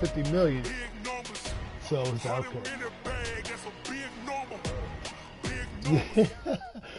50 million. So it's okay.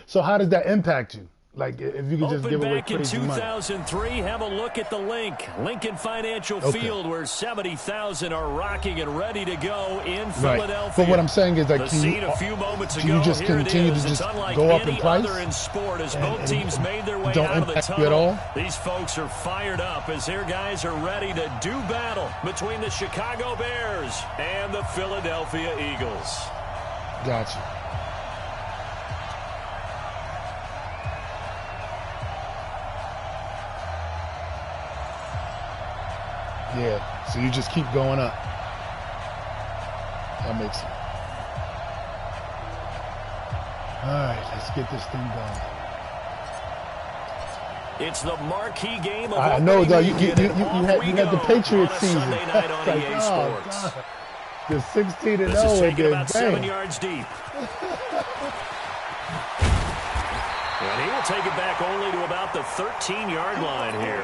So how does that impact you? Like, if you could just give away crazy money. Back in 2003, have a look at the Lincoln Financial Field, where 70,000 are rocking and ready to go in Philadelphia. But what I'm saying is, like, the scene a few moments ago, you just continue to just go up in price? In sport, as both teams made their way don't out of the impact tunnel, you at all? These folks are fired up as their guys are ready to do battle between the Chicago Bears and the Philadelphia Eagles. Gotcha. Yeah, so you just keep going up. That makes sense. All right, let's get this thing going. It's the marquee game of I know, though. You had the Patriots season. Sunday night on EA Sports. The 16-0 This is taken again. about 7 yards deep. And he will take it back only to about the 13-yard line here.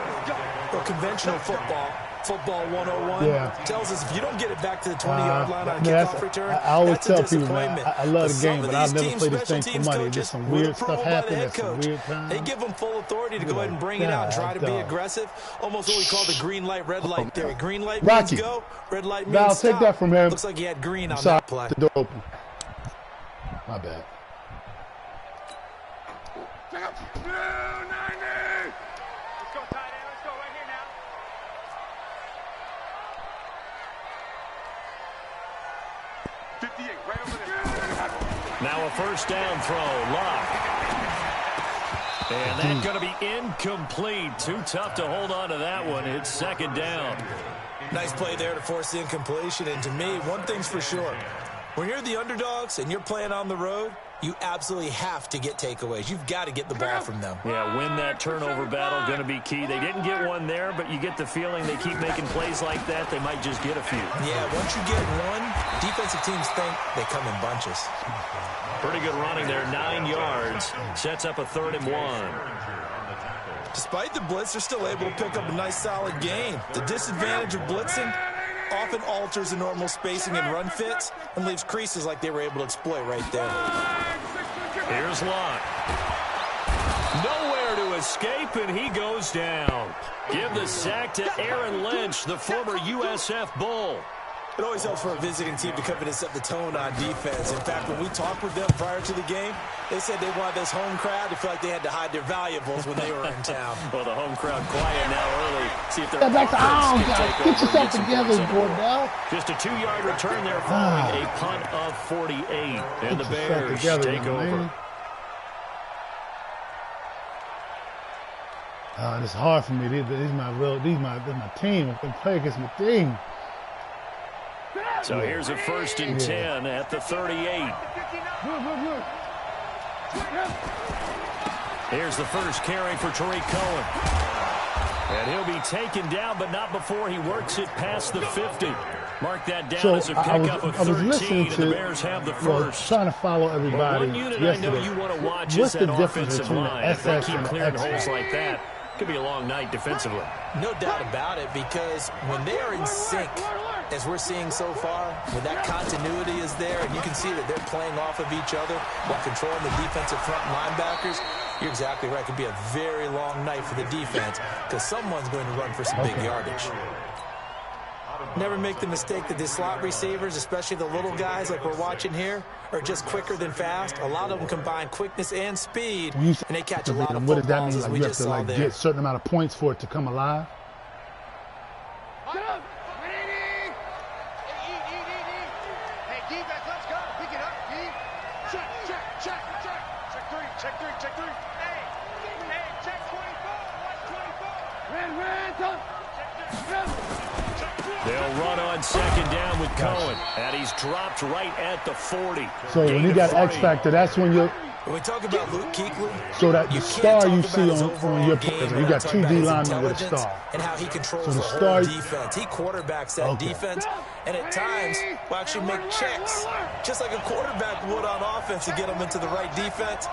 Well, conventional football 101 tells us if you don't get it back to the 20-yard line on kickoff return, I always that's tell a people, man, I love the game, but I've never played this thing for money. Just some weird stuff happening at some weird times. They give them full authority to go ahead and bring it out and try to be aggressive. Almost what we call the green light, red light theory. Green light means go, red light means Val, stop. take that from him. Looks like he had green on that play. The door open. My bad. Check out. 290. Let's go, tight end. Let's go right here now. Right over there. Now a first down throw, Locke. And that's going to be incomplete. Too tough to hold on to that one. It's second down. Nice play there to force the incompletion. And to me, one thing's for sure. When you're the underdogs and you're playing on the road, you absolutely have to get takeaways. You've got to get the ball from them. Yeah, win that turnover battle, going to be key. They didn't get one there, but you get the feeling they keep making plays like that, they might just get a few. Yeah, once you get one, defensive teams think they come in bunches. Pretty good running there, 9 yards. Sets up a 3rd and 1. Despite the blitz, they're still able to pick up a nice, solid gain. The disadvantage of blitzing often alters the normal spacing and run fits and leaves creases like they were able to exploit right there. Here's Locke. Nowhere to escape, and he goes down. Give the sack to Aaron Lynch, the former USF Bull. It always helps for a visiting team to come in and set the tone on defense. In fact, when we talked with them prior to the game, they said they wanted this home crowd to feel like they had to hide their valuables when they were in town. Well, the home crowd quiet now early. See if they're back to get yourself together, Bordell. Just a 2-yard return there following a punt of 48. And the Bears take over. It's hard for me. This is my team. I can play against my team. So here's a 1st and 10 at the 38. Here's the first carry for Tariq Cohen. And he'll be taken down, but not before he works it past the 50. Mark that down as a pickup of 13, and the Bears have the first. Trying to follow everybody. One unit I know you want to watch is that offensive line. If they keep clearing holes like that, it could be a long night defensively. No doubt about it, because when they are in sync, as we're seeing so far, when that continuity is there, and you can see that they're playing off of each other while controlling the defensive front linebackers, you're exactly right. It could be a very long night for the defense because someone's going to run for some big yardage. Never make the mistake that the slot receivers, especially the little guys like we're watching here, are just quicker than fast. A lot of them combine quickness and speed, and they catch a lot of footballs, as we just saw there. You have to get a certain amount of points for it to come alive? They'll run on 2nd down with Cohen, and he's dropped right at the 40. So when you got X Factor, that's when you're... When we talk about Luke Kuechly, so that the star you see on your players, you got 2 D linemen with a star. And how he controls the whole defense. He quarterbacks that defense, and at times will actually make checks, just like a quarterback would on offense to get them into the right defense.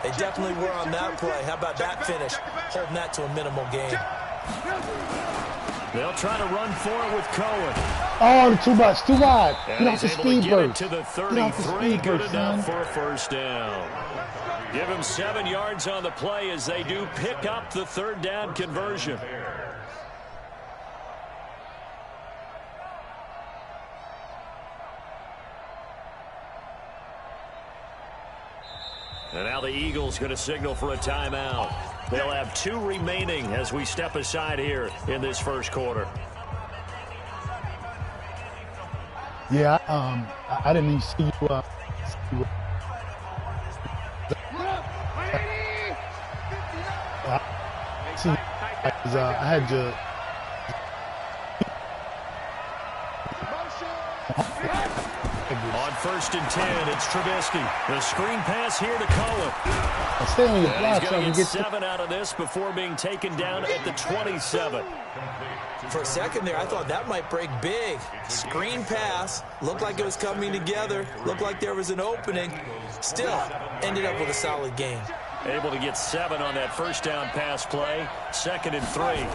They definitely were on that play. How about that finish, holding that to a minimal gain. They'll try to run for it with Cohen. Oh, too much, too wide. And Get off the speed burst. To the 33, good enough for a first down. Give him 7 yards on the play as they do pick up the third down conversion. And now the Eagles going to signal for a timeout. They'll have 2 remaining as we step aside here in this first quarter. Yeah, I didn't even see you. I had you. On 1st and 10, it's Trubisky. The screen pass here to Cohen. Stay on your block he's so I going can to get 7 out of this before being taken down at the 27. For a second there, I thought that might break big. Screen pass. Looked like it was coming together. Looked like there was an opening. Still, ended up with a solid game. Able to get 7 on that first down pass play. 2nd and 3.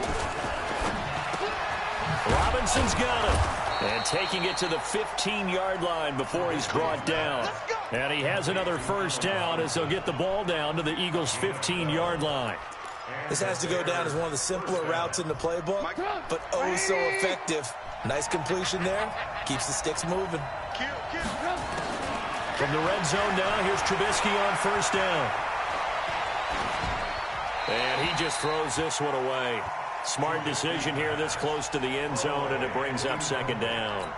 Robinson's got it. And taking it to the 15-yard line before he's brought down. And he has another first down as they'll get the ball down to the Eagles' 15-yard line. This has to go down as one of the simpler routes in the playbook, but oh so effective. Nice completion there. Keeps the sticks moving. From the red zone now, here's Trubisky on first down. And he just throws this one away. Smart decision here this close to the end zone, and it brings up 2nd down.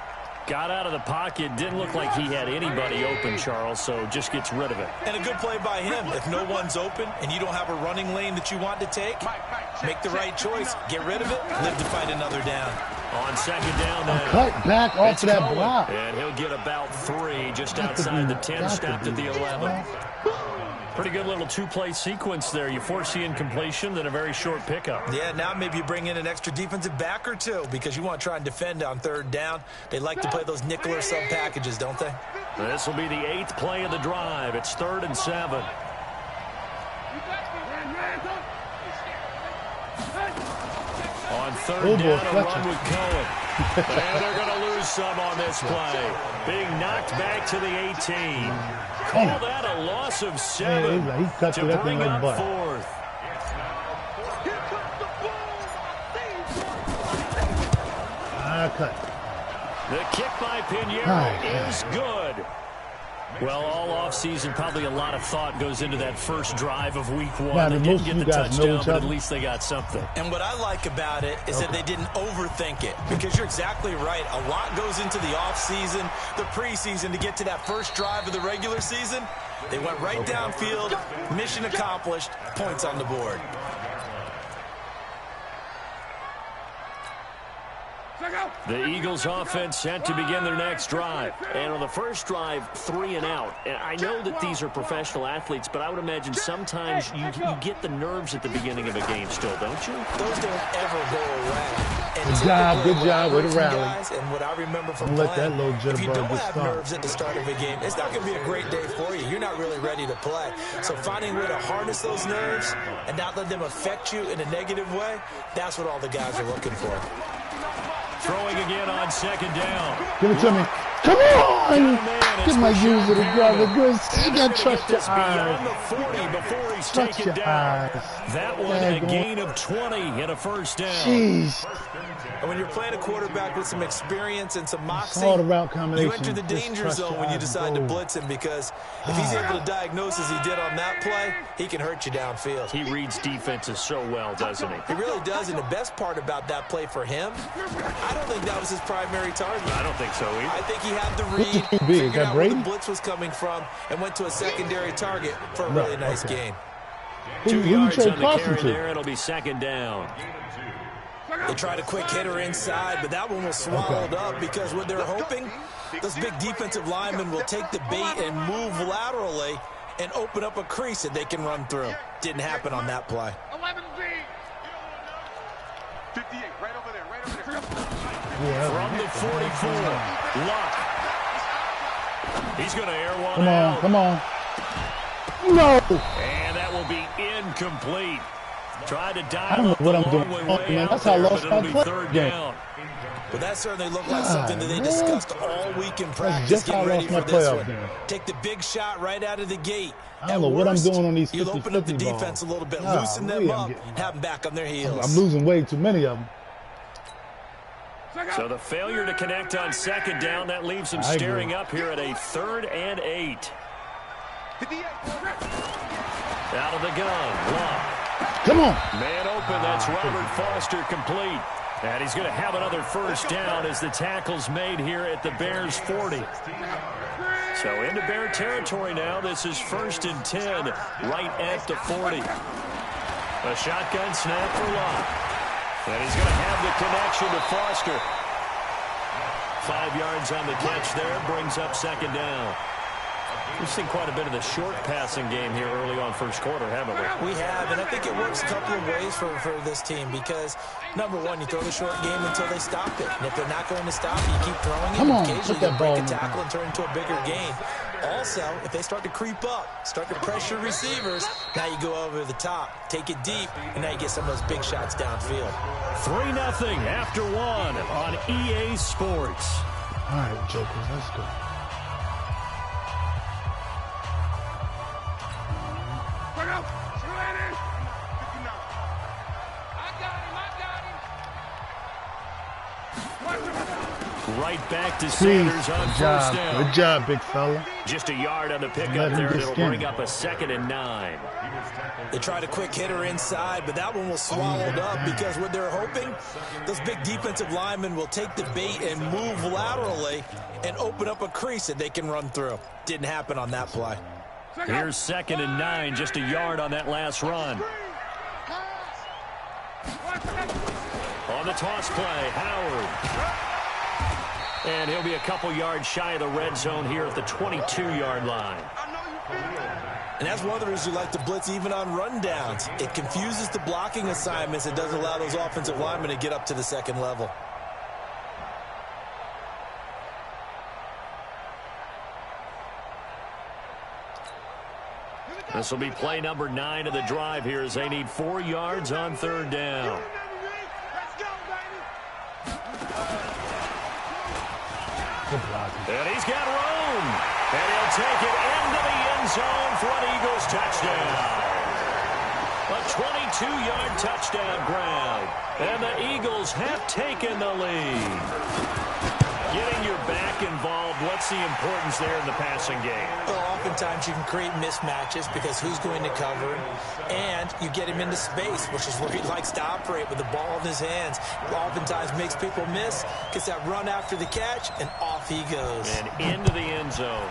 Got out of the pocket. Didn't look like he had anybody open, Charles, so just gets rid of it. And a good play by him. If no one's open and you don't have a running lane that you want to take, make the right choice. Get rid of it. Live to fight another down. On 2nd down now. Cut back off to that block. And he'll get about 3 just outside the 10, stopped at the 11. Pretty good little 2-play sequence there. You force the incompletion, then a very short pickup. Yeah, now maybe you bring in an extra defensive back or 2 because you want to try and defend on 3rd down. They like to play those nickel or sub packages, don't they? This will be the 8th play of the drive. It's 3rd and 7. On 3rd down, a run with Cohen. And they're going to lose some on this play. Being knocked back to the 18. Call that a loss of 7 to bring up 4th. The kick by Pinheiro is good. Well, all offseason, probably a lot of thought goes into that first drive of week 1. They didn't get the touchdown, but at least they got something. And what I like about it is that they didn't overthink it, because you're exactly right. A lot goes into the offseason, the preseason to get to that first drive of the regular season. They went right downfield, mission accomplished, points on the board. The Eagles offense set to begin their next drive. And on the first drive, 3 and out. And I know that these are professional athletes, but I would imagine sometimes you get the nerves at the beginning of a game still, don't you? Those don't ever go away. And good job with the rally. Guys, and what I remember from let that little if you don't have start. nerves at the start of a game, it's not going to be a great day for you. You're not really ready to play. So finding a way to harness those nerves and not let them affect you in a negative way, that's what all the guys are looking for. Throwing again on 2nd down. Give it to me. Come on! Get my user to grab it. Good. You got to trust your eyes. Beyond the 40 before he's Trust taken your down. eyes. That one a gain of 20 and a first down. Jeez. And when you're playing a quarterback with some experience and some moxie, All the route combination. you enter the danger zone when you decide to blitz him, because if he's able to diagnose as he did on that play, he can hurt you downfield. He reads defenses so well, doesn't he? He really does, and the best part about that play for him, I don't think that was his primary target. I don't think so either. I think he had the read, figured out where the blitz was coming from, and went to a secondary target for a really nice gain. 2 yards on the carry there. It'll be 2nd down. They tried a quick hitter inside, but that one was swallowed up, because what they're hoping, those big defensive linemen will take the bait and move laterally and open up a crease that they can run through. Didn't happen on that play. 11Z. 58, right over there, right over there. From the 44, Luck. He's going to air one Come on, out. come on. No! And that will be incomplete. Tried to dial I don't know up what the I'm long doing. way Man, out that's how I there, lost but my it'll be play third game. down. Well, that certainly looked like something that they discussed all week in practice, just how I getting ready lost for my this playoff one. game. Take the big shot right out of the gate. I don't know what I'm doing on these 50-50 you'll open up the balls. defense a little bit, Nah, loosen them up, and have them back on their heels. I'm losing way too many of them. So the failure to connect on second down, that leaves him staring up here at a 3rd and 8. Out of the gun, Love. Come on. Man open, that's Robert Foster complete. And he's going to have another first down as the tackle's made here at the Bears 40. So into Bear territory now. This is 1st and 10, right at the 40. A shotgun snap for Love. And he's going to have the connection to Foster. 5 yards on the catch there, brings up 2nd down. We've seen quite a bit of the short passing game here early on first quarter, haven't we? We have, and I think it works a couple of ways for this team because, number one, you throw the short game until they stop it. And if they're not going to stop it, you keep throwing it. Come on, occasionally put that you break ball a tackle and turn into a bigger gain. Also, if they start to creep up, start to pressure receivers, now you go over the top, take it deep, and now you get some of those big shots downfield. 3-0 after 1 on EA Sports. All right, Jokers, let's go. Right back to Sanders on first down. Good job, big fella. Just a yard on the pickup there. It'll bring up a 2nd and 9. They tried a quick hitter inside, but that one was swallowed up because what they're hoping, those big defensive linemen will take the bait and move laterally and open up a crease that they can run through. Didn't happen on that play. Here's 2nd and 9, just a yard on that last run. On the toss play, Howard. And he'll be a couple yards shy of the red zone here at the 22-yard line. And that's one of the reasons you like to blitz even on rundowns. It confuses the blocking assignments. It doesn't allow those offensive linemen to get up to the second level. This will be play number 9 of the drive here as they need 4 yards on 3rd down. And he's got room. And he'll take it into the end zone for an Eagles touchdown. A 22-yard touchdown grab. And the Eagles have taken the lead. Getting your back involved, what's the importance there in the passing game? Well, oftentimes you can create mismatches because who's going to cover him, and you get him into space, which is where he likes to operate with the ball in his hands. Oftentimes makes people miss, gets that run after the catch, and off he goes. And into the end zone.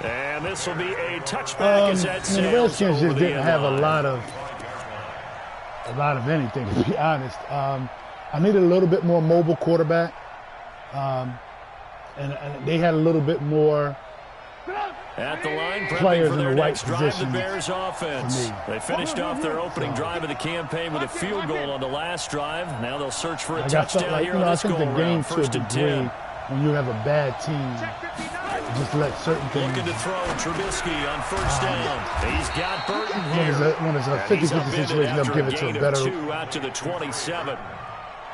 And this will be a touchback as that the Redskins just didn't have a lot of anything, to be honest. I needed a little bit more mobile quarterback, and they had a little bit more at the line, players for in their the right next drive, position. the Bears offense. They finished off their opening drive of the campaign with a field goal on the last drive. Now they'll search for a touchdown here on this I think goal the game round. to a 1st and 10. when you have a bad team, just let certain things. Looking to throw Trubisky on 1st down. He's got Burton here. When it's a 50-50 situation, they'll give it to a better 2 out to the 27.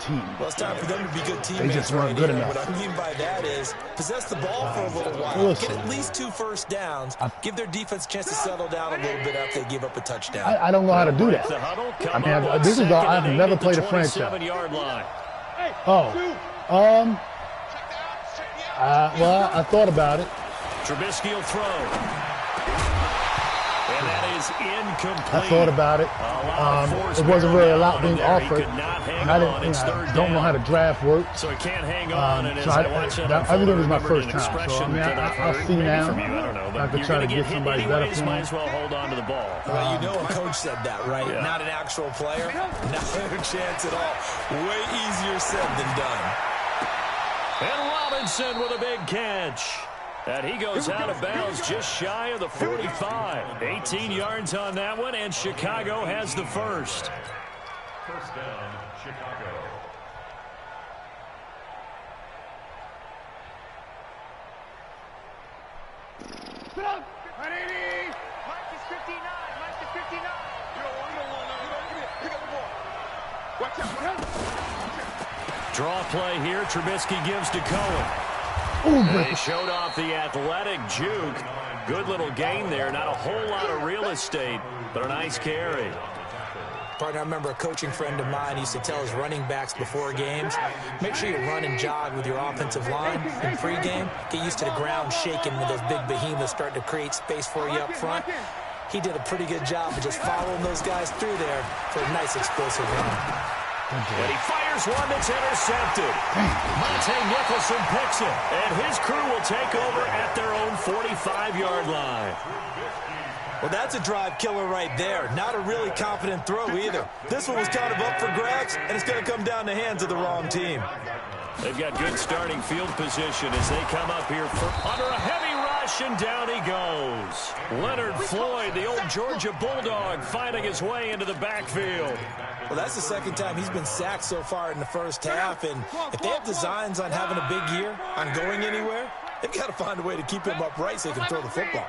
team. Well, it's time for them to be good teammates. They just weren't good enough. What I mean by that is possess the ball for a little while, get at least 2 first downs, give their defense a chance to settle down a little bit after they give up a touchdown. I don't know how to do that. I mean, this is all, I've never played a franchise. Well, I thought about it. Trubisky will throw. And that is incomplete. I thought about it. It wasn't really a lot being offered. And I don't know how the draft works. So he can't hang on. And so everything was my first time. So I mean, I'll see now. I could try to get somebody better for me. Might as well hold on to the ball. Well, you know a coach said that, right? Yeah. Not an actual player. Not a chance at all. Way easier said than done. And Robinson with a big catch. And he goes out of bounds just shy of the 45. 18 yards on that one, and Chicago has the first. First down, Chicago. Draw play here. Trubisky gives to Cohen. They showed off the athletic juke. Good little gain there. Not a whole lot of real estate, but a nice carry. Partner, I remember a coaching friend of mine used to tell his running backs before games, make sure you run and jog with your offensive line in pregame. Get used to the ground shaking when those big behemoths start to create space for you up front. He did a pretty good job of just following those guys through there for a nice explosive run. And he fires one that's intercepted. Monte Nicholson picks it, and his crew will take over at their own 45-yard line. Well, that's a drive killer right there. Not a really confident throw either. This one was kind of up for grabs, and it's going to come down the hands of the wrong team. They've got good starting field position as they come up here under a heavy rush, and down he goes. Leonard Floyd, the old Georgia Bulldog, finding his way into the backfield. Well, that's the second time he's been sacked so far in the first half, and if they have designs on having a big year, on going anywhere, they've got to find a way to keep him upright so he can throw the football.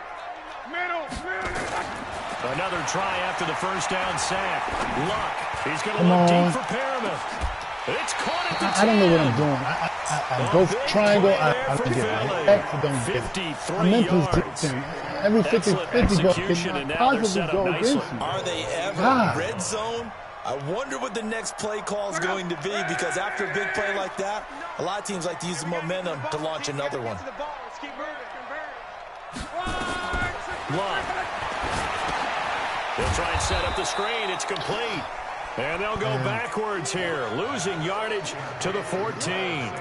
Another try after the first down sack. Luck. He's going to look deep for Perriman. It's caught at the 10. I don't know what I'm doing. I go for triangle. I don't get it. I don't get it. I'm into every 50-50 ball can possibly go against you. Are they ever red zone? I wonder what the next play call is going to be, because after a big play like that, a lot of teams like to use the momentum to launch another one. Luck. They'll try and set up the screen. It's complete. And they'll go backwards here, losing yardage to the 14.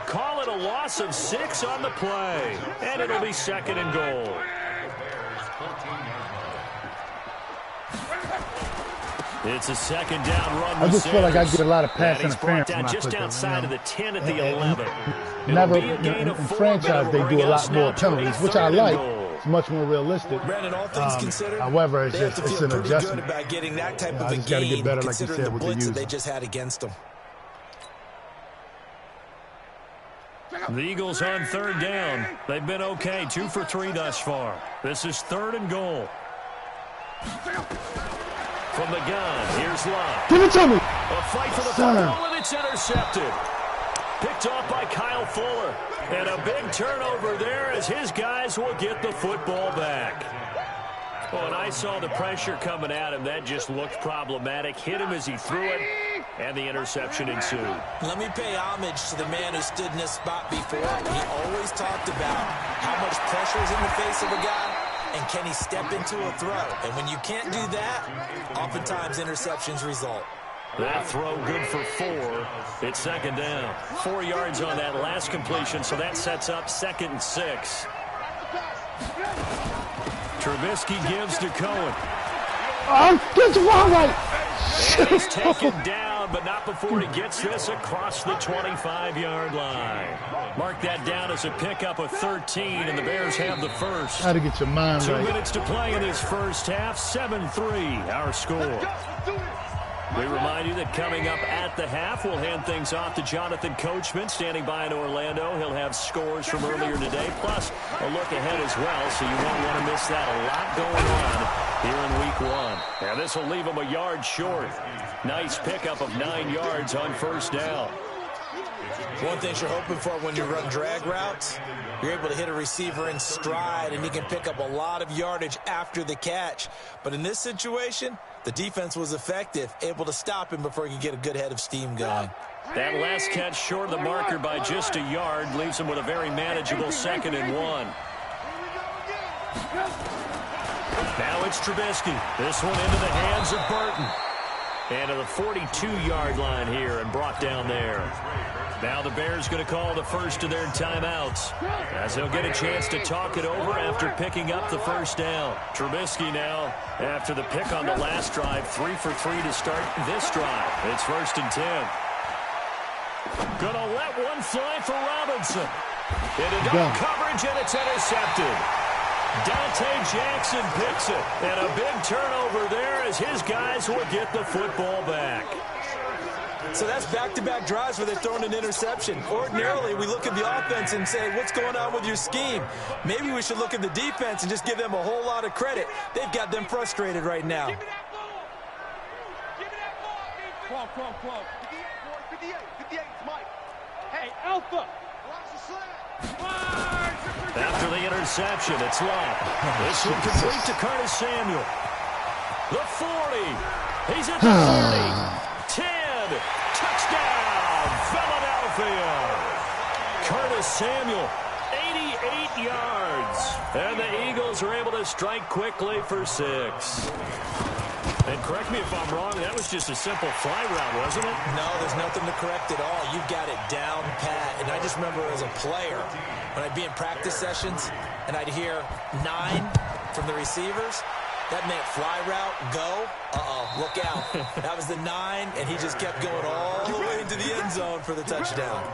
Call it a loss of 6 on the play, and it'll be second and goal. It's a second down run. I just feel like I get a lot of pass interference. Down just outside of the 10 at the 11. Never in franchise they do a lot more penalties, which I like. It's much more realistic. Brandon, all things considered, however, it's an adjustment. About getting that type of I a just got to get game, better, like you considering said, the with the blitz that use. they just had against them. The Eagles on third down. They've been okay, 2 for 3 thus far. This is third and goal. From the gun, here's Love. Give it to me. A fight for the football, and it's intercepted. Picked off by Kyle Fuller. And a big turnover there as his guys will get the football back. Oh, and I saw the pressure coming at him. That just looked problematic. Hit him as he threw it, and the interception ensued. Let me pay homage to the man who stood in this spot before. He always talked about how much pressure is in the face of a guy, and can he step into a throw. And when you can't do that, oftentimes interceptions result. That throw good for 4. It's second down. 4 yards on that last completion, so that sets up second and 6. Trubisky gives to Cohen. Get the ball right. And he's taken down, but not before he gets this across the 25-yard line. Mark that down as a pickup of 13, and the Bears have the first. Got to get your mind right. 2 minutes to play in this first half. 7-3, our score. We remind you that coming up at the half, we'll hand things off to Jonathan Coachman, standing by in Orlando. He'll have scores from earlier today, plus a look ahead as well, so you won't want to miss that. A lot going on here in week 1. And this will leave him a yard short. Nice pickup of 9 yards on first down. One thing you're hoping for when you run drag routes, you're able to hit a receiver in stride, and he can pick up a lot of yardage after the catch. But in this situation, the defense was effective, able to stop him before he could get a good head of steam going. That last catch short of the marker by just a yard leaves him with a very manageable second and 1. Now it's Trubisky. This one into the hands of Burton. And to the 42-yard line here and brought down there. Now the Bears going to call the first of their timeouts as they'll get a chance to talk it over after picking up the first down. Trubisky now, after the pick on the last drive, 3 for 3 to start this drive. It's 1st and 10. Gonna let one fly for Robinson. Into double coverage, and it's intercepted. Dante Jackson picks it, and a big turnover there as his guys will get the football back. So that's back-to-back drives where they're throwing an interception. Ordinarily, we look at the offense and say, what's going on with your scheme? Maybe we should look at the defense and just give them a whole lot of credit. They've got them frustrated right now. 12. 58, 58, Mike. Hey, Alpha. After the interception, it's Love. This one complete to Curtis Samuel. The 40. He's at the 30. 10. Touchdown, Philadelphia. Curtis Samuel, 88 yards. And the Eagles are able to strike quickly for 6. And correct me if I'm wrong, that was just a simple fly route, wasn't it? No, there's nothing to correct at all. You've got it down pat. And I just remember as a player, when I'd be in practice sessions, and I'd hear 9 from the receivers, that meant fly route, go, look out. That was the 9, and he just kept going all the way into the end zone for the touchdown.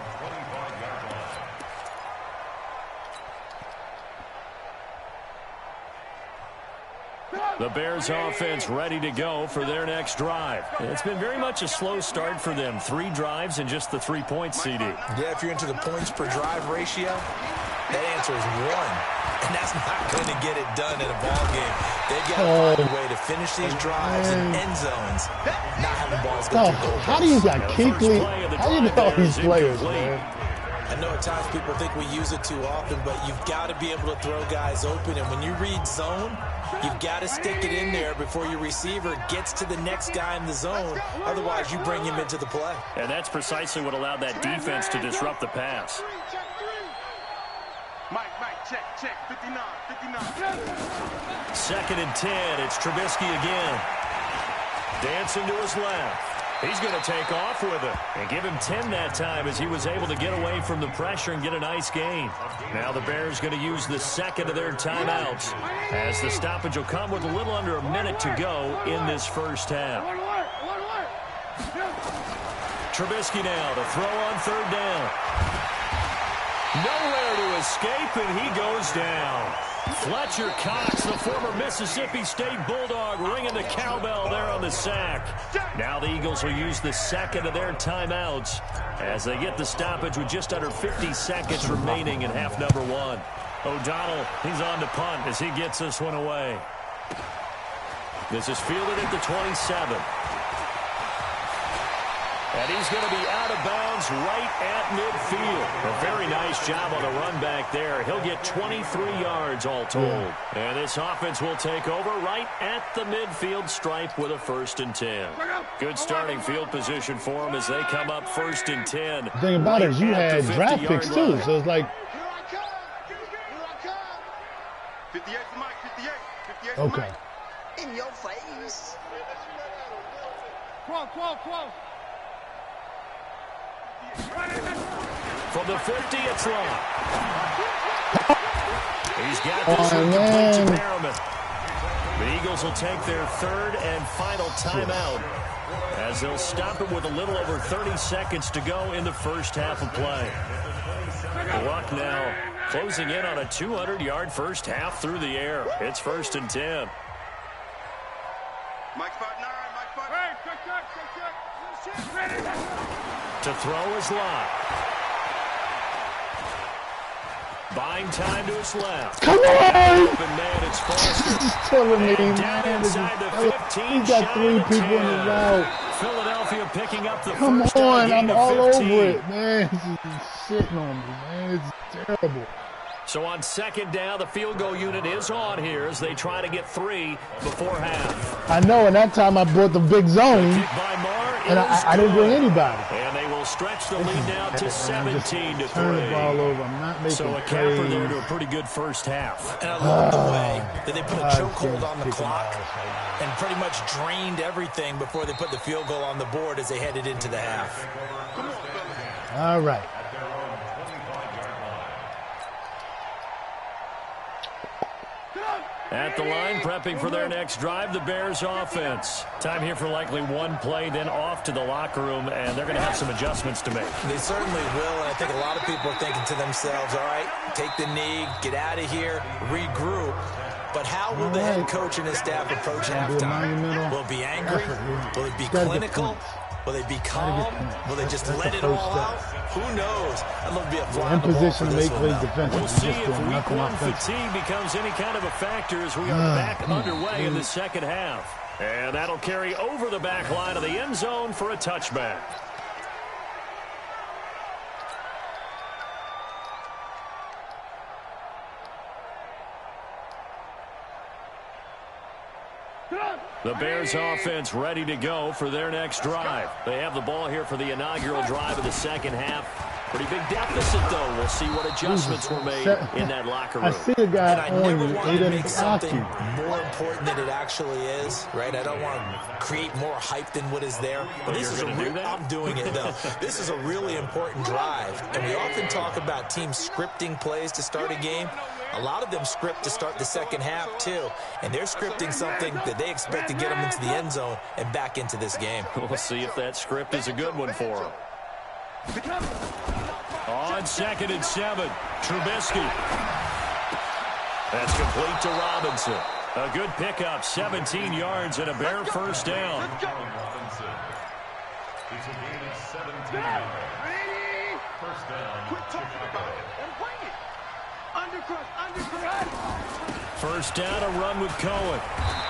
The Bears offense ready to go for their next drive. It's been very much a slow start for them. 3 drives and just the 3-point CD. Yeah, if you're into the points per drive ratio, that answer is 1. And that's not going to get it done in a ball game. They've got to find a way to finish these drives in end zones, not having balls go through goalposts. How do you got Kinkley? How do you know these players, man? I know at times people think we use it too often, but you've got to be able to throw guys open. And when you read zone, you've got to stick it in there before your receiver gets to the next guy in the zone. Otherwise, you bring him into the play. And that's precisely what allowed that defense to disrupt the pass. Mike, check. 59. 2nd and 10. It's Trubisky again. Dancing to his left. He's going to take off with it and give him 10 that time as he was able to get away from the pressure and get a nice gain. Now the Bears going to use the 2nd of their timeouts as the stoppage will come with a little under a minute to go in this first half. Trubisky now to throw on 3rd down. Nowhere to escape, and he goes down. Fletcher Cox, the former Mississippi State Bulldog, ringing the cowbell there on the sack. Now the Eagles will use the 2nd of their timeouts as they get the stoppage with just under 50 seconds remaining in half number 1. O'Donnell, he's on to punt as he gets this one away. This is fielded at the 27. And he's going to be out of bounds right at midfield. A very nice job on the run back there. He'll get 23 yards all told. And this offense will take over right at the midfield stripe with a 1st and 10. Good starting field position for them as they come up 1st and 10. The thing about it is you had draft picks too, so it's like... 58 Mike, 58 Okay. In your face. 12. From the 50, it's Long. He's got this one complete to Merriman. The Eagles will take their 3rd and final timeout as they'll stop it with a little over 30 seconds to go in the first half of play. Luck now closing in on a 200-yard first half through the air. It's 1st and 10. Mike 5'9", Mike 5'9". Hey, check. To throw is Lott. Buying time to his left. Come on! And man, it's Foster. He's killing me, And down man. inside the 15. He's got 3 people in the route. Philadelphia picking up the Come first on, down, I'm gain of all 15. over it, man. This is shitting on me, man. It's terrible. So on 2nd down, the field goal unit is on here as they try to get 3 before half. I know, and that time I brought the big zone, Kick by Marr and I didn't bring anybody. And they will stretch the lead now to 17 to 3. Turn the ball over. I'm not making So a capper there to a pretty good first half. And I love the way that they put a chokehold on the clock and pretty much drained everything before they put the field goal on the board as they headed into the half. All right. At the line, prepping for their next drive, the Bears offense. Time here for likely one play, then off to the locker room, and they're going to have some adjustments to make. They certainly will, and I think a lot of people are thinking to themselves, all right, take the knee, get out of here, regroup. But how will the head coach and his staff approach halftime? Will it be angry? Will it be clinical? Will they be calm? Will they just let it all out? Who knows? I'd love to be a fly on the ball for this one now. We'll see if week 1 fatigue becomes any kind of a factor as we are back underway in the second half. And that'll carry over the back line of the end zone for a touchback. The Bears offense ready to go for their next drive. They have the ball here for the inaugural drive of the second half. Pretty big deficit, though. We'll see what adjustments were made in that locker room. I see a guy on you. Want to make something more important than it actually is, right? I don't want to create more hype than what is there. But this is I'm doing it, though. This is a really important drive. And we often talk about teams scripting plays to start a game. A lot of them script to start the second half, too. And they're scripting something that they expect to get them into the end zone and back into this game. We'll see if that script is a good one for them. On 2nd and 7, Trubisky. That's complete to Robinson. A good pickup, 17 yards and a Bear first down. It's a gain of 17. First down, Chicago. First down, a run with Cohen.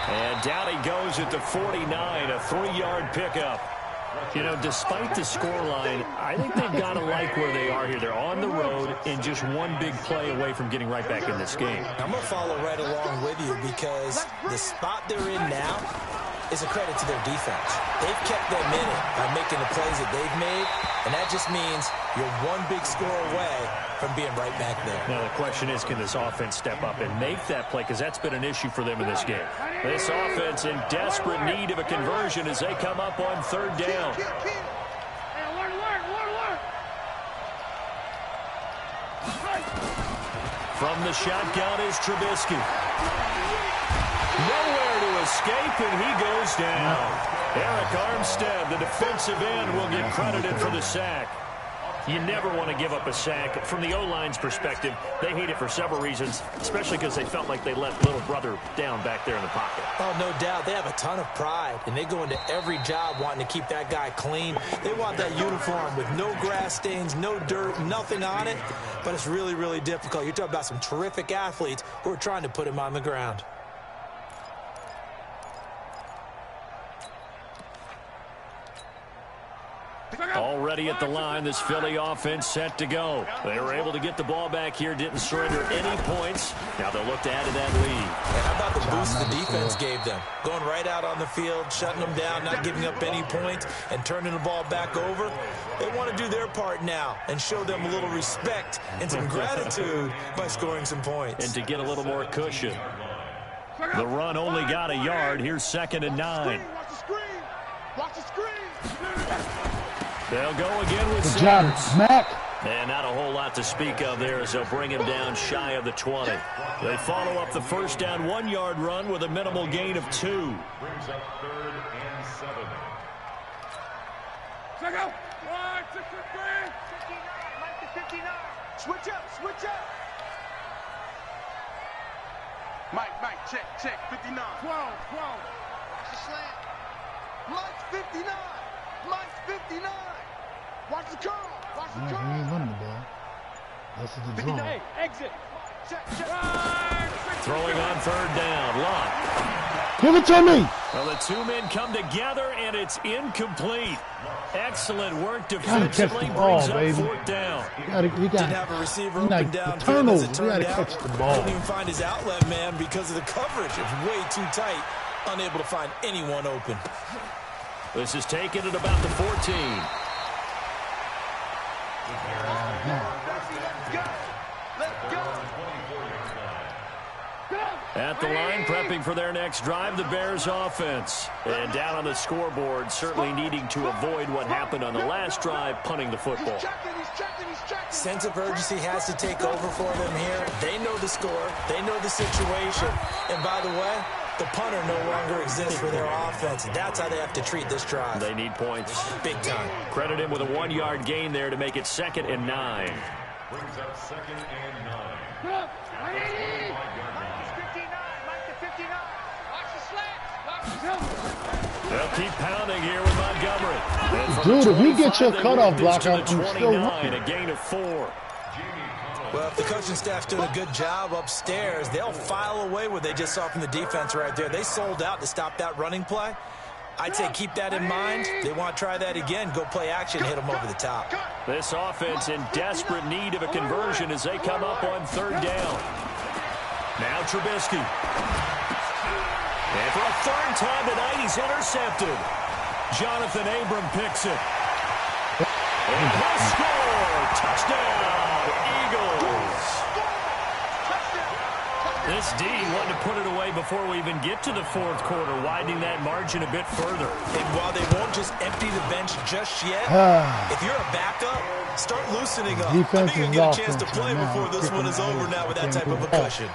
And down he goes at the 49, a 3-yard pickup. You know, despite the scoreline, I think they've got to like where they are here. They're on the road and just one big play away from getting right back in this game. I'm going to follow right along with you because the spot they're in now is a credit to their defense. They've kept them in it by making the plays that they've made, and that just means you're one big score away from being right back there. Now, the question is, can this offense step up and make that play? Because that's been an issue for them in this game. This offense in desperate need of a conversion as they come up on 3rd down. From the shotgun is Trubisky. Nowhere to escape, and he goes down. Eric Armstead, the defensive end, will get credited for the sack. You never want to give up a sack. From the O-line's perspective, they hate it for several reasons, especially because they felt like they let little brother down back there in the pocket. Oh, no doubt. They have a ton of pride, and they go into every job wanting to keep that guy clean. They want that uniform with no grass stains, no dirt, nothing on it, but it's really, really difficult. You're talking about some terrific athletes who are trying to put him on the ground. Already at the line, this Philly offense set to go. They were able to get the ball back here, didn't surrender any points. Now they'll look to add to that lead. And how about the boost the defense gave them? Going right out on the field, shutting them down, not giving up any points, and turning the ball back over. They want to do their part now and show them a little respect and some gratitude by scoring some points. And to get a little more cushion. The run only got a yard. Here's 2nd and 9. Watch the screen. Watch the screen. They'll go again with Good job, Sanders. Mac. And not a whole lot to speak of there as they'll bring him down shy of the 20. They follow up the first down 1-yard run with a minimal gain of 2. Brings up 3rd and 7. Check out. 1, 6, 59. Switch up. Switch up. Mike, check. 59. 12. Watch the slant. Mike's 59. Mike's 59. Watch the curl. Watch the He curl. ain't running the ball. That's the draw. Hey, exit. Check. Throwing on 3rd down. Lott. Give it to me. Well, the two men come together, and it's incomplete. Excellent work Gotta catch defensively. the ball, Brings up baby. 4th down. You got Didn't have a receiver open like down. the turnover. As it You turned gotta out, catch the ball. couldn't even find his outlet man because of the coverage. It was way too tight. Unable to find anyone open. This is taken at about the 14. At the line, prepping for their next drive, the Bears offense. And down on the scoreboard, certainly needing to avoid what happened on the last drive, punting the football. Sense of urgency has to take over for them here. They know the score. They know the situation. And by the way, the punter no longer exists for their offense. That's how they have to treat this drive. They need points. Big time. Credit him with a 1-yard gain there to make it 2nd and 9. Brings up 2nd and 9. They'll keep pounding here with Montgomery. Dude, if you get your cutoff block out, I'm still running. A gain of 4. Well, if the coaching staff's doing a good job upstairs, they'll file away what they just saw from the defense right there. They sold out to stop that running play. I'd say keep that in mind. They want to try that again. Go play action, hit them over the top. This offense in desperate need of a conversion as they come up on 3rd down. Now Trubisky. And for a 3rd time tonight, he's intercepted. Jonathan Abram picks it. And he'll score. Touchdown, Eagles. This D wanted to put it away before we even get to the 4th quarter, widening that margin a bit further. And while they won't just empty the bench just yet, if you're a backup, start loosening up. I think you'll get a chance to play before this one is over now with that type of a cushion.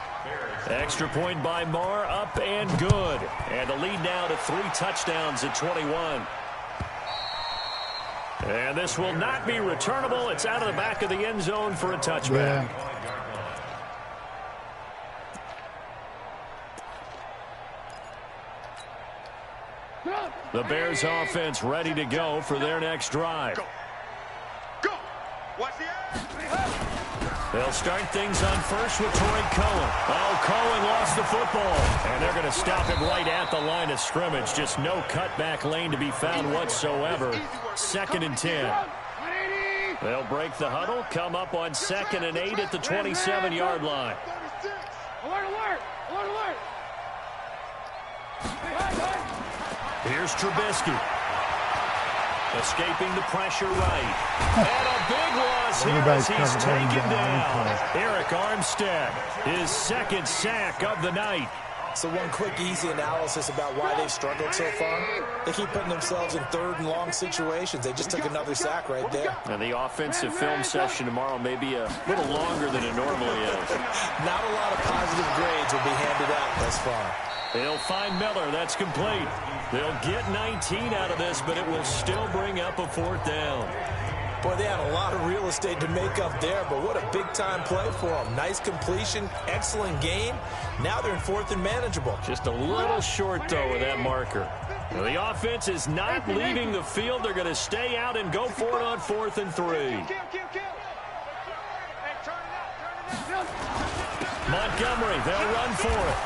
Extra point by Marr, up and good. And the lead now to 3 touchdowns at 21. And this will not be returnable. It's out of the back of the end zone for a touchback. The Bears offense ready to go for their next drive. Go. Watch the ass. They'll start things on first with Torrey Cohen. Oh, Cohen lost the football. And they're going to stop it right at the line of scrimmage. Just no cutback lane to be found whatsoever. 2nd and 10. They'll break the huddle, come up on 2nd and 8 at the 27-yard line. Alert, alert. Alert, alert. Here's Trubisky. Escaping the pressure right. And a big loss here as he's taken down. Eric Armstead, his 2nd sack of the night. So one quick, easy analysis about why they've struggled so far. They keep putting themselves in 3rd and long situations. They just took another sack right there. And the offensive film session tomorrow may be a little longer than it normally is. Not a lot of positive grades will be handed out thus far. They'll find Miller. That's complete. They'll get 19 out of this, but it will still bring up a 4th down. Boy, they had a lot of real estate to make up there, but what a big-time play for them. Nice completion, excellent game. Now they're in 4th and manageable. Just a little short, though, with that marker. Now, the offense is not leaving the field. They're going to stay out and go for it on 4th and 3. Montgomery, they'll run for it.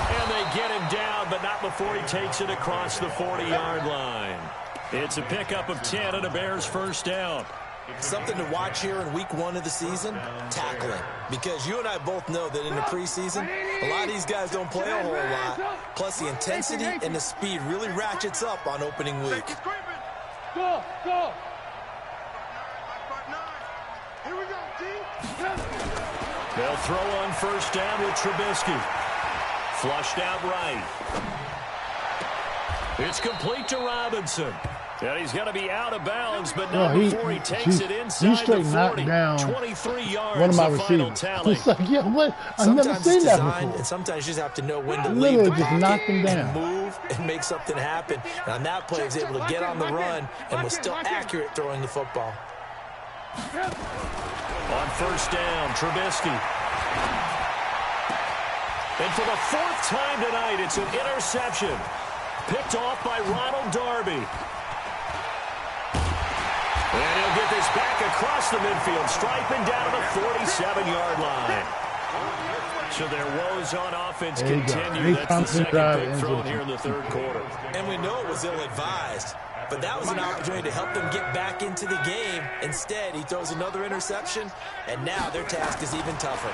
And they get him down, but not before he takes it across the 40-yard line. It's a pickup of 10 and a Bears 1st down. Something to watch here in week 1 of the season, tackling. Because you and I both know that in the preseason, a lot of these guys don't play a whole lot. Plus, the intensity and the speed really ratchets up on opening week. Go, go. Here we go, D. They'll throw on 1st down with Trubisky. Flushed out right. It's complete to Robinson. And he's going to be out of bounds, but not before he takes it inside the 40. Down 23 yards, one of my the final tally. It's like, yeah, what? I've never seen that before. And sometimes you just have to know when to Literally leave the just knock pocket him down. and move and make something happen. And on that play, he was able to get on the run and was still accurate throwing the football. On 1st down, Trubisky. And for the 4th time tonight, it's an interception. Picked off by Ronald Darby. And he'll get this back across the midfield, striping down to the 47-yard line. So their woes on offense continue. That's the 2nd pick thrown here in the 3rd quarter. And we know it was ill-advised, but that was an opportunity to help them get back into the game. Instead, he throws another interception, and now their task is even tougher.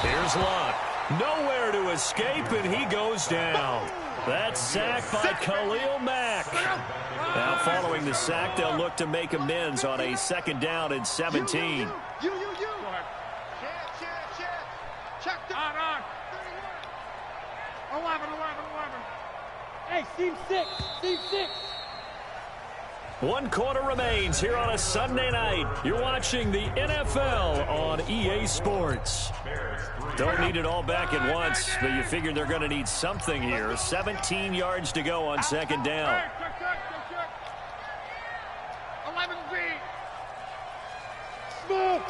Here's Lott. Nowhere to escape, and he goes down. That sack by Khalil Mack. Now following the sack, they'll look to make amends on a 2nd down and 17. Check on. 11. Hey, team 6. 1 quarter remains here on a Sunday night. You're watching the NFL on EA Sports. Don't need it all back at once, but you figure they're going to need something here. 17 yards to go on 2nd down. 11B. Smooth.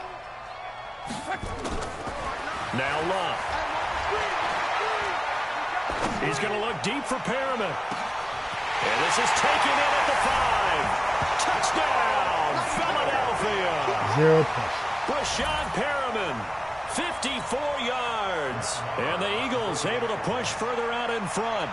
Now Love. He's going to look deep for Perriman. And this is taken in at the 5. Touchdown, Philadelphia. 0 push. Rashad Perriman, 54 yards. And the Eagles able to push further out in front.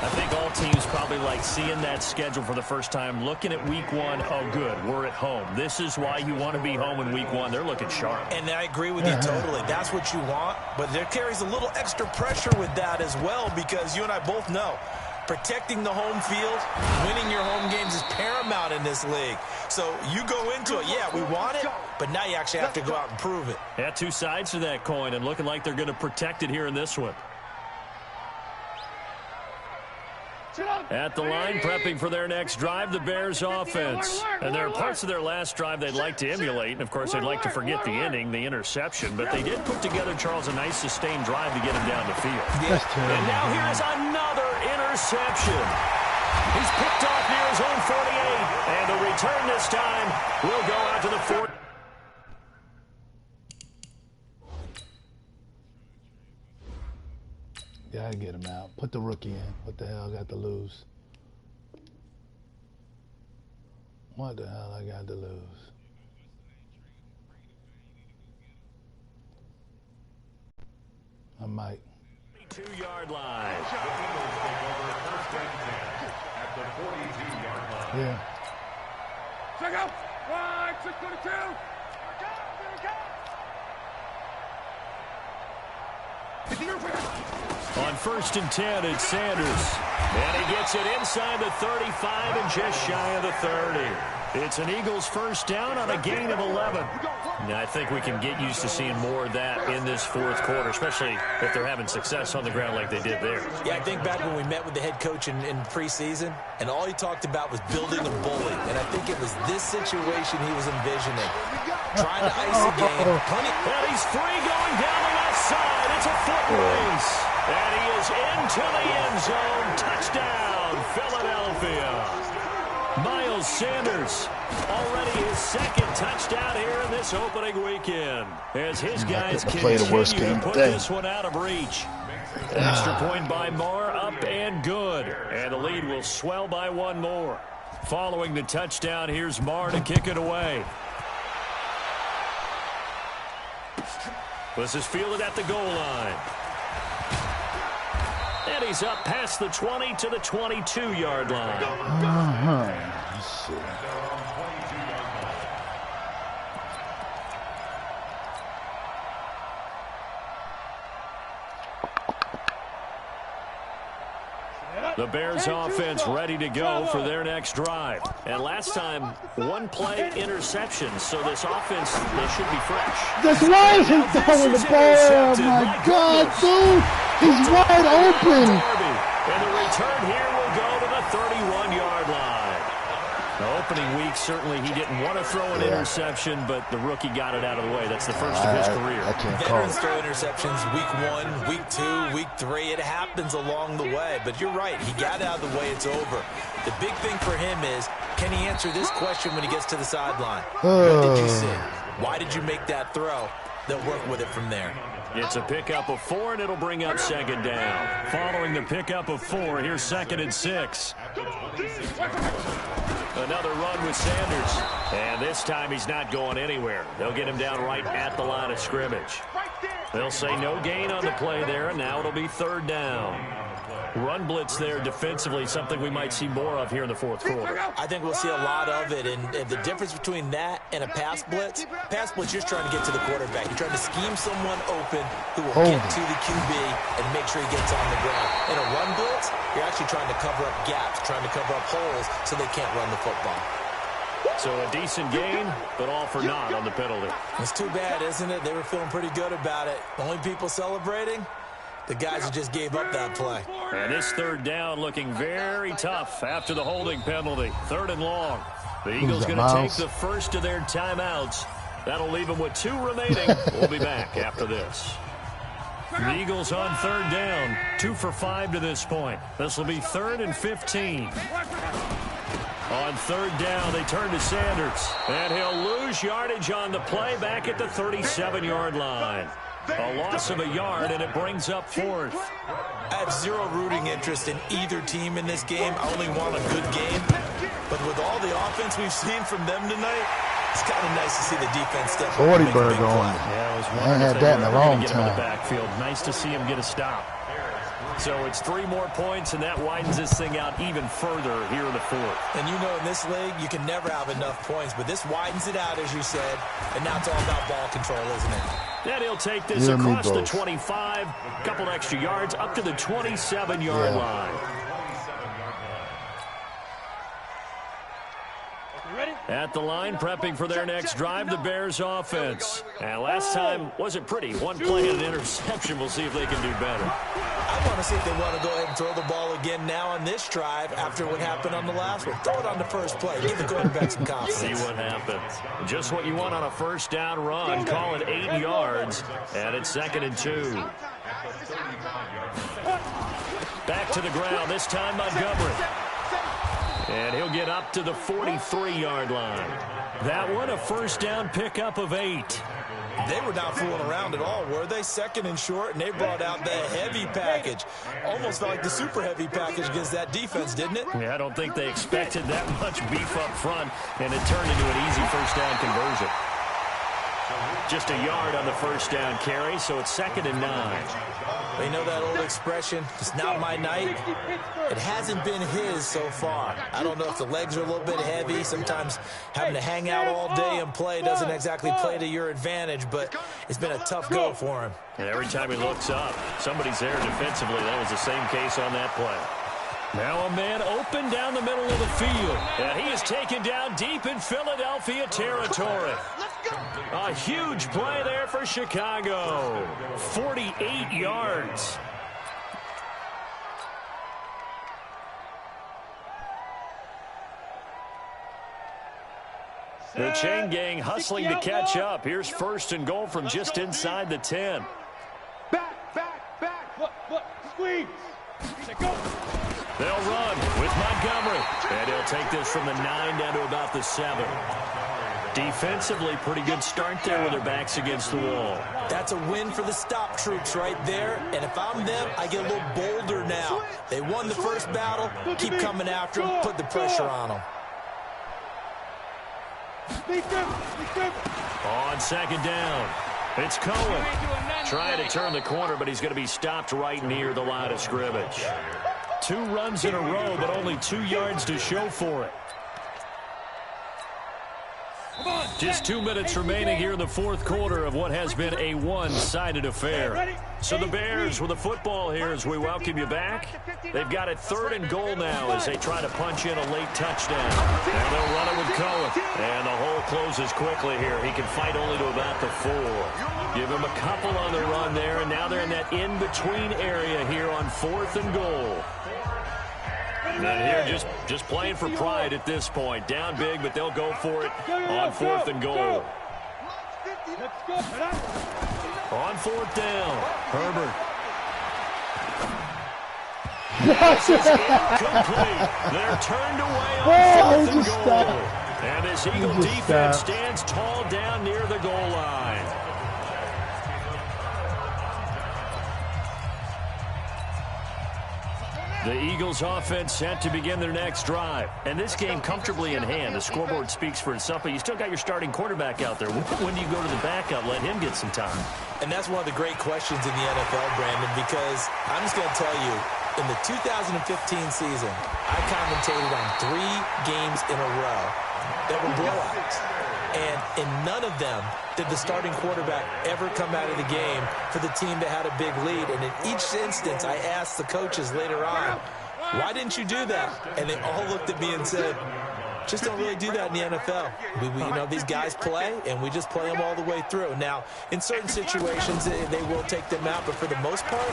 I think all teams probably like seeing that schedule for the first time, looking at week one. Oh, good, we're at home. This is why you want to be home in week one. They're looking sharp. And I agree with you totally. That's what you want. But there carries a little extra pressure with that as well, because you and I both know protecting the home field, winning your home games is paramount in this league. So you go into it, yeah, we want it, but now you actually have to go out and prove it. Yeah, two sides to that coin, and looking like they're going to protect it here in this one. At the line, prepping for their next drive, the Bears offense. And there are parts of their last drive they'd like to emulate, and of course they'd like to forget the ending, the interception, but they did put together, Charles, a nice sustained drive to get him down the field. And now here's another interception. He's picked off near his own 48, and the return this time will go out to the 40. Gotta get him out. Put the rookie in. What the hell I got to lose? What the hell I got to lose? I might. 2-yard line. Yeah. Check out. 622. On 1st and 10, it's Sanders. And he gets it inside the 35 and just shy of the 30. It's an Eagles first down on a gain of 11. Now, I think we can get used to seeing more of that in this fourth quarter, especially if they're having success on the ground like they did there. Yeah, I think back when we met with the head coach in preseason, and all he talked about was building a bully. And I think it was this situation he was envisioning. Trying to ice the game. And he's free going down the left side. It's a foot race. And he is into the end zone. Touchdown, Philadelphia. Miles Sanders, already his second touchdown here in this opening weekend, as his guys continue to put this one out of reach. Extra point by Moore, up and good. And the lead will swell by one more. Following the touchdown, here's Moore to kick it away. This is fielded at the goal line. And he's up past the 20 to the 22-yard line. The Bears offense ready to go for their next drive. And last time, one play interception, so this offense, they should be fresh. That's why he's throwing the ball. Oh, my God, dude. He's wide open. And the return here will go to the 31-yard line. The opening week, certainly he didn't want to throw an interception, but the rookie got it out of the way. That's the first of his career. Veterans throw interceptions week 1, week 2, week 3. It happens along the way. But you're right. He got out of the way. It's over. The big thing for him is, can he answer this question when he gets to the sideline? What did you see? Why did you make that throw? They'll work with it from there. It's a pickup of 4, and it'll bring up second down. Following the pickup of 4, here's 2nd and 6. Another run with Sanders. And this time he's not going anywhere. They'll get him down right at the line of scrimmage. They'll say no gain on the play there, and now it'll be 3rd down. Run blitz there defensively, something we might see more of here in the fourth quarter. I think we'll see a lot of it, and the difference between that and a pass blitz, you're just trying to get to the quarterback. You're trying to scheme someone open who will get to the QB and make sure he gets on the ground. In a run blitz, you're actually trying to cover up gaps, trying to cover up holes so they can't run the football. So a decent gain, but all for naught on the penalty. It's too bad, isn't it? They were feeling pretty good about it. The only people celebrating, the guys who just gave up that play. And this 3rd down looking very tough after the holding penalty. 3rd and long. The Eagles going to take the first of their timeouts. That'll leave them with 2 remaining. We'll be back after this. The Eagles on 3rd down. 2 for 5 to this point. This will be 3rd and 15. On 3rd down, they turn to Sanders. And he'll lose yardage on the play back at the 37-yard line. A loss of a yard, and it brings up 4th. I have zero rooting interest in either team in this game. I only want a good game. But with all the offense we've seen from them tonight, It's kind of nice to see the defense step up. 40 bird going. Yeah, it was I ain't had that in a long time. The backfield. Nice to see him get a stop. So it's 3 more points, and that widens this thing out even further here in the 4th. And you know, in this league, you can never have enough points, but this widens it out, as you said, and now it's all about ball control, isn't it? And he'll take this across the 25, a couple extra yards, up to the 27-yard line. At the line, prepping for their next drive, the Bears offense. And last time wasn't pretty. 1 play and an interception. We'll see if they can do better. I want to see if they want to go ahead and throw the ball again now on this drive after what happened on the last one. Throw it on the first play. Give the quarterback some confidence. See what happens. Just what you want on a first down run. Call it 8 yards. And it's 2nd and 2. Back to the ground. This time Montgomery. And he'll get up to the 43-yard line. That one, a first down pickup of 8. They were not fooling around at all, were they? 2nd and short, and they brought out the heavy package. Almost felt like the super heavy package against that defense, didn't it? Yeah, I don't think they expected that much beef up front, and it turned into an easy first down conversion. Just a yard on the first down carry, so it's 2nd and 9. Well, you know that old expression, it's not my night? It hasn't been his so far. I don't know if the legs are a little bit heavy. Sometimes having to hang out all day and play doesn't exactly play to your advantage, but it's been a tough go for him. And every time he looks up, somebody's there defensively. That was the same case on that play. Now a man open down the middle of the field. And he is taken down deep in Philadelphia territory. A huge play there for Chicago. 48 yards. The chain gang hustling to catch up. Here's 1st and goal from just inside the 10. Back. Look, squeeze. Go. They'll run with Montgomery. And he'll take this from the 9 down to about the 7. Defensively, pretty good start there with their backs against the wall. That's a win for the stop troops right there. And if I'm them, I get a little bolder now. They won the first battle. Keep coming after them. Put the pressure on them. On 2nd down, it's Cohen. Trying to turn the corner, but he's going to be stopped right near the line of scrimmage. 2 runs in a row, but only 2 yards to show for it. Just 2 minutes remaining here in the 4th quarter of what has been a one-sided affair. So the Bears with the football here as we welcome you back. They've got it 3rd and goal now as they try to punch in a late touchdown. And they'll run it with Cohen. And the hole closes quickly here. He can fight only to about the 4. Give him a couple on the run there, and now they're in that in-between area here on 4th and goal. And here just playing for pride at this point. Down big, but they'll go for it on 4th and goal. On 4th down, Herbert. This is incomplete. They're turned away on 4th and goal. And this Eagle defense stands tall down near the goal line. The Eagles offense set to begin their next drive. And this game comfortably in hand. The scoreboard speaks for itself, but you still got your starting quarterback out there. When do you go to the backup? Let him get some time. And that's one of the great questions in the NFL, Brandon, because I'm just going to tell you, in the 2015 season, I commentated on 3 games in a row that were blowouts. And in none of them did the starting quarterback ever come out of the game for the team that had a big lead. And in each instance, I asked the coaches later on, why didn't you do that? And they all looked at me and said, just don't really do that in the NFL. You know, these guys play, and we just play them all the way through. Now, in certain situations, they will take them out, but for the most part,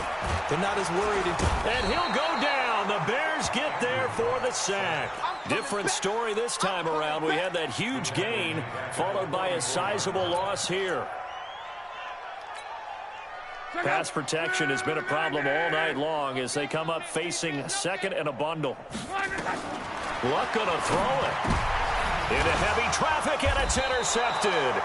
they're not as worried. And he'll go down. The Bears get there for the sack. Different story this time around. We had that huge gain, followed by a sizable loss here. Pass protection has been a problem all night long as they come up facing 2nd and a bundle. Luck gonna throw it. Into heavy traffic, and it's intercepted.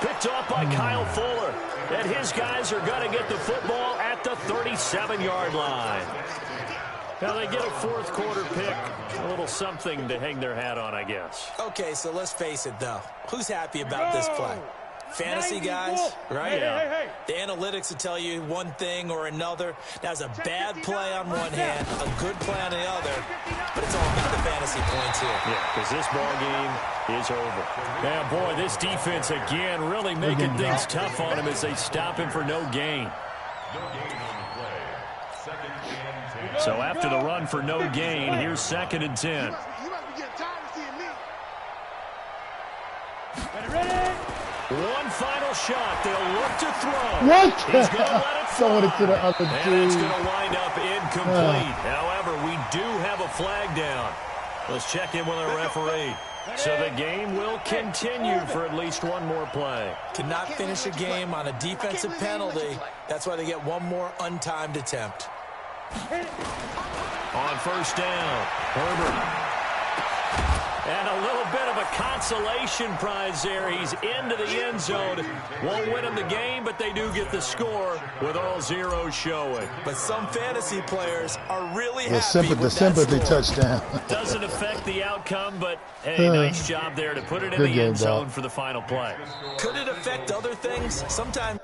Picked off by Kyle Fuller. And his guys are gonna get the football at the 37-yard line. Now they get a fourth quarter pick. A little something to hang their hat on, I guess. Okay, so let's face it, though. Who's happy about this play? Fantasy guys, right? Yeah. The analytics will tell you one thing or another. That's a bad play on one hand, a good play on the other, but it's all about the fantasy points here. Yeah, because this ball game is over. Yeah, boy, this defense again really making things tough on him as they stop him for no gain. So after the run for no gain, here's 2nd and 10. You must be getting tired of seeing me. One final shot. They'll look to throw. What? He's going to let it Throwing fly. it to the other And dude. it's going to wind up incomplete. However, we do have a flag down. Let's check in with our referee. So the game will continue for at least one more play. Cannot finish a game on a defensive penalty. That's why they get one more untimed attempt. On first down, Herbert. And a little bit of a consolation prize there. He's into the end zone. Won't win him the game, but they do get the score with all zeros showing. But some fantasy players are really The happy with that sympathy score. touchdown. Doesn't affect the outcome, but hey, nice job there to put it in Good the game, end zone Doc. for the final play. Could it affect other things? Sometimes.